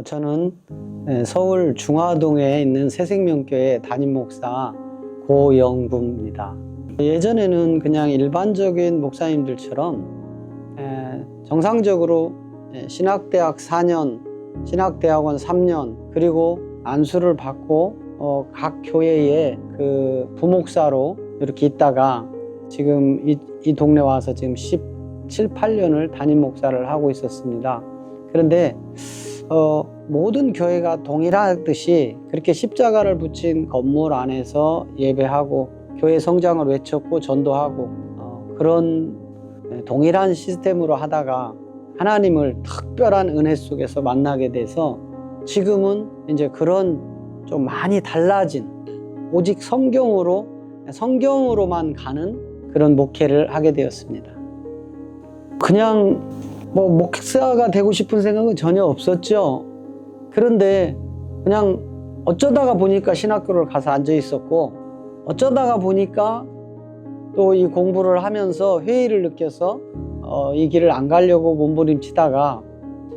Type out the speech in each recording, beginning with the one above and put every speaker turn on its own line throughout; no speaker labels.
저는 서울 중화동에 있는 새생명교회 담임 목사 고영구입니다. 예전에는 그냥 일반적인 목사님들처럼 정상적으로 신학대학 4년, 신학대학원 3년, 그리고 안수를 받고 각 교회에 그 부목사로 이렇게 있다가 지금 이 동네 와서 지금 17, 8년을 담임 목사를 하고 있었습니다. 그런데 모든 교회가 동일하듯이 그렇게 십자가를 붙인 건물 안에서 예배하고 교회 성장을 외쳤고 전도하고 그런 동일한 시스템으로 하다가 하나님을 특별한 은혜 속에서 만나게 돼서 지금은 이제 그런 좀 많이 달라진 오직 성경으로만 가는 그런 목회를 하게 되었습니다. 그냥 목사가 되고 싶은 생각은 전혀 없었죠. 그런데 그냥 어쩌다가 보니까 신학교를 가서 앉아 있었고, 어쩌다가 보니까 또 이 공부를 하면서 회의를 느껴서 이 길을 안 가려고 몸부림치다가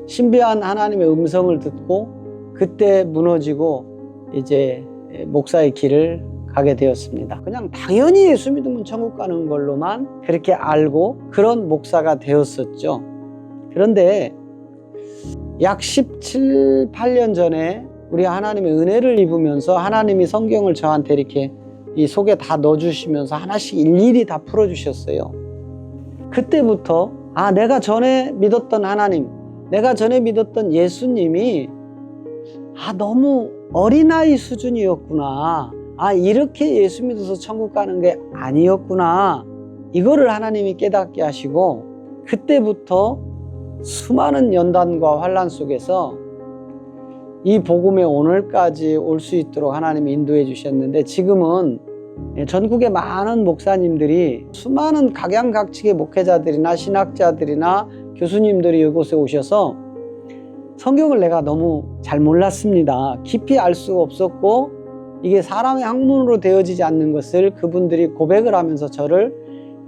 신비한 하나님의 음성을 듣고 그때 무너지고 이제 목사의 길을 가게 되었습니다. 그냥 당연히 예수 믿으면 천국 가는 걸로만 그렇게 알고 그런 목사가 되었었죠. 그런데 약 17, 8년 전에 우리 하나님의 은혜를 입으면서 하나님이 성경을 저한테 이렇게 이 속에 다 넣어주시면서 하나씩 일일이 다 풀어주셨어요. 그때부터 내가 전에 믿었던 하나님, 내가 전에 믿었던 예수님이 너무 어린아이 수준이었구나. 이렇게 예수 믿어서 천국 가는 게 아니었구나. 이거를 하나님이 깨닫게 하시고, 그때부터 수많은 연단과 환난 속에서 이 복음의 오늘까지 올 수 있도록 하나님이 인도해 주셨는데, 지금은 전국의 많은 목사님들이, 수많은 각양각측의 목회자들이나 신학자들이나 교수님들이 이곳에 오셔서 성경을 내가 너무 잘 몰랐습니다. 깊이 알 수가 없었고 이게 사람의 학문으로 되어지지 않는 것을 그분들이 고백을 하면서 저를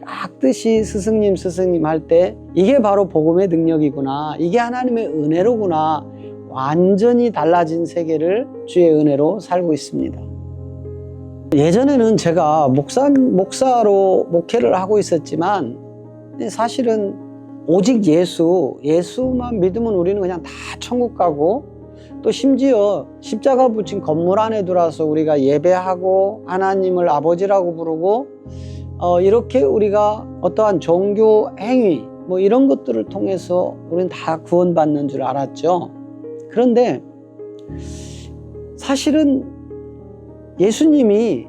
깍듯이 스승님 할 때 이게 바로 복음의 능력이구나, 이게 하나님의 은혜로구나, 완전히 달라진 세계를 주의 은혜로 살고 있습니다. 예전에는 제가 목사로 목회를 하고 있었지만 사실은 오직 예수만 믿으면 우리는 그냥 다 천국 가고, 또 심지어 십자가 붙인 건물 안에 들어와서 우리가 예배하고 하나님을 아버지라고 부르고 이렇게 우리가 어떠한 종교 행위 이런 것들을 통해서 우리는 다 구원받는 줄 알았죠. 그런데 사실은 예수님이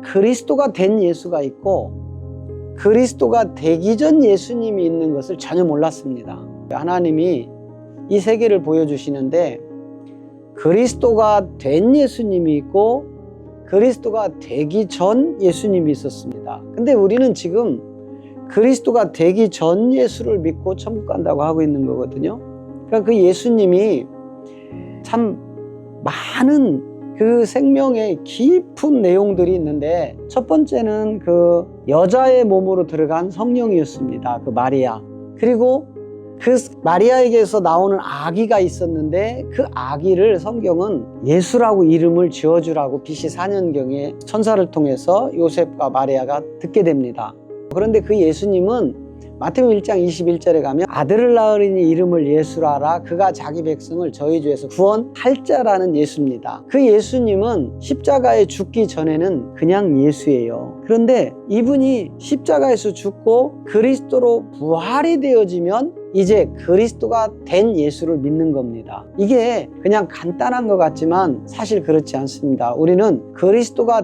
그리스도가 된 예수가 있고 그리스도가 되기 전 예수님이 있는 것을 전혀 몰랐습니다. 하나님이 이 세계를 보여주시는데 그리스도가 된 예수님이 있고 그리스도가 되기 전 예수님이 있었습니다. 근데 우리는 지금 그리스도가 되기 전 예수를 믿고 천국 간다고 하고 있는 거거든요. 그러니까 그 예수님이 참 많은 그 생명의 깊은 내용들이 있는데, 첫 번째는 그 여자의 몸으로 들어간 성령이었습니다. 그 마리아. 그리고 그 마리아에게서 나오는 아기가 있었는데 그 아기를 성경은 예수라고 이름을 지어주라고 BC 4년경에 천사를 통해서 요셉과 마리아가 듣게 됩니다. 그런데 그 예수님은 마태복음 1장 21절에 가면 아들을 낳으리니 이름을 예수라라, 그가 자기 백성을 저희 죄에서 구원할 자라는 예수입니다. 그 예수님은 십자가에 죽기 전에는 그냥 예수예요. 그런데 이분이 십자가에서 죽고 그리스도로 부활이 되어지면 이제 그리스도가 된 예수를 믿는 겁니다. 이게 그냥 간단한 것 같지만 사실 그렇지 않습니다. 우리는 그리스도가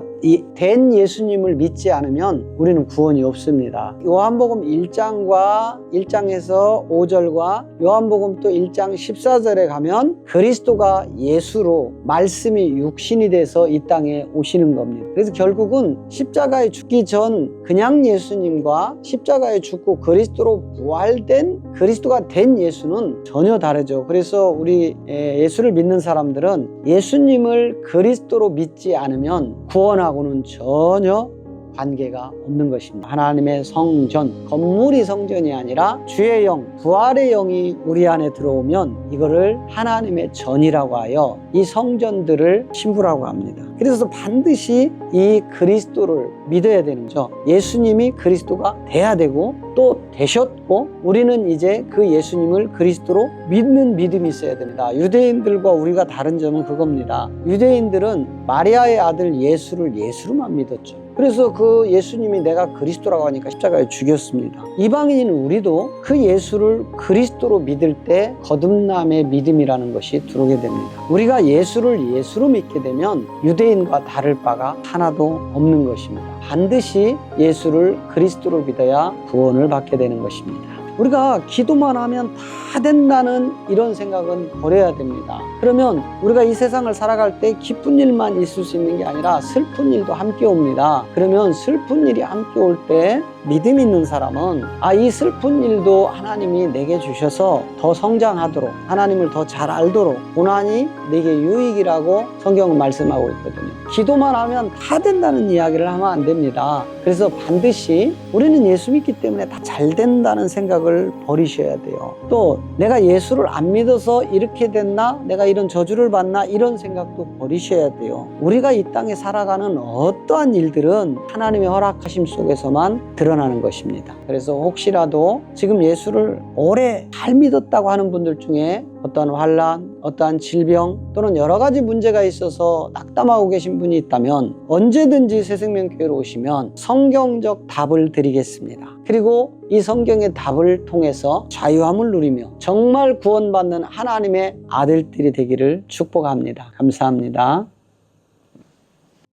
된 예수님을 믿지 않으면 우리는 구원이 없습니다. 요한복음 1장에서 5절과 요한복음 또 1장 14절에 가면 그리스도가 예수로 말씀이 육신이 돼서 이 땅에 오시는 겁니다. 그래서 결국은 십자가에 죽기 전 그냥 예수님과 십자가에 죽고 그리스도로 부활된 그리스도가 된 예수는 전혀 다르죠. 그래서 우리 예수를 믿는 사람들은 예수님을 그리스도로 믿지 않으면 구원하고는 전혀 관계가 없는 것입니다. 하나님의 성전, 건물이 성전이 아니라 주의 영, 부활의 영이 우리 안에 들어오면 이거를 하나님의 전이라고 하여 이 성전들을 신부라고 합니다. 그래서 반드시 이 그리스도를 믿어야 되는 거죠. 예수님이 그리스도가 돼야 되고 또 되셨고 우리는 이제 그 예수님을 그리스도로 믿는 믿음이 있어야 됩니다. 유대인들과 우리가 다른 점은 그겁니다. 유대인들은 마리아의 아들 예수를 예수로만 믿었죠. 그래서 그 예수님이 내가 그리스도라고 하니까 십자가에 죽였습니다. 이방인인 우리도 그 예수를 그리스도로 믿을 때 거듭남의 믿음이라는 것이 들어오게 됩니다. 우리가 예수를 예수로 믿게 되면 유대인과 다를 바가 하나도 없는 것입니다. 반드시 예수를 그리스도로 믿어야 구원을 받게 되는 것입니다. 우리가 기도만 하면 다 된다는 이런 생각은 버려야 됩니다. 그러면 우리가 이 세상을 살아갈 때 기쁜 일만 있을 수 있는 게 아니라 슬픈 일도 함께 옵니다. 그러면 슬픈 일이 함께 올 때 믿음 있는 사람은 이 슬픈 일도 하나님이 내게 주셔서 더 성장하도록 하나님을 더 잘 알도록 고난이 내게 유익이라고 성경은 말씀하고 있거든요. 기도만 하면 다 된다는 이야기를 하면 안 됩니다. 그래서 반드시 우리는 예수 믿기 때문에 다 잘 된다는 생각을 버리셔야 돼요. 또 내가 예수를 안 믿어서 이렇게 됐나? 내가 이런 저주를 받나? 이런 생각도 버리셔야 돼요. 우리가 이 땅에 살아가는 어떠한 일들은 하나님의 허락하심 속에서만 드러나는 것입니다. 그래서 혹시라도 지금 예수를 오래 잘 믿었다고 하는 분들 중에 어떠한 환난, 어떠한 질병 또는 여러 가지 문제가 있어서 낙담하고 계신 분이 있다면 언제든지 새생명교회로 오시면 성경적 답을 드리겠습니다. 그리고 이 성경의 답을 통해서 자유함을 누리며 정말 구원받는 하나님의 아들들이 되기를 축복합니다. 감사합니다.